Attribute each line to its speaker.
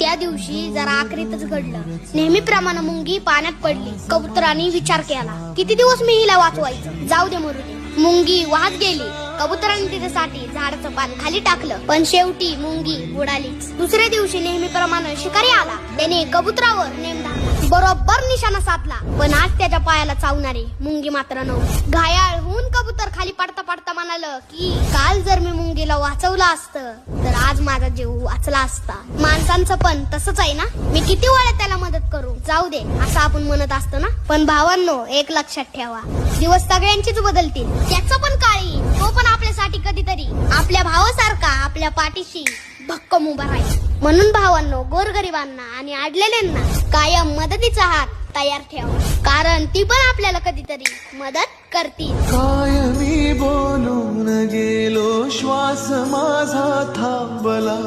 Speaker 1: त्या दिवशी जरा आखरीतच घडलं. नेहमीप्रमाणे मुंगी पाण्यात पडली. कबुतरांनी विचार केला, किती दिवस मी हिला वाचवायचं, जाऊ दे मरू दे. मुंगी वाहत गेली. कबुतरांनी तिच्यासाठी झाडाचं पान खाली टाकलं, पण शेवटी मुंगी बुडालीच. दुसऱ्या दिवशी नेहमीप्रमाणे शिकारी आला. त्याने कबुतरावर नेम धाडला. बरोबर निशाणा साधला, पण आज त्याच्या पायाला चावणारी मुंगी मात्र नव्हती. घायाळ होऊन कबूतर खाली पडता पडता म्हणालं की काल जर मी मुंगीला वाचवलं असतं तर आज माझा जीव वाचला असता. माणसांचं पण तसंच आहे ना, मी किती वेळा त्याला मदत करू, जाऊ दे असं आपण म्हणत असतो ना. पण भावांनो, एक लक्षात ठेवा, दिवस सगळ्यांचीच बदलतील. त्याचं पण काळी, तो पण आपल्यासाठी कधीतरी आपल्या भावासारखा आपल्या पाठीशी भक्कम उभा राहील. म्हणून भावांनो, गोरगरिबांना आणि अडलेल्यांना कायम मदतीचा हात तयार ठेवा, कारण ती पण आपल्याला कधीतरी मदत करतील.
Speaker 2: काय मी बोलून गेलो, श्वास माझा थांबला.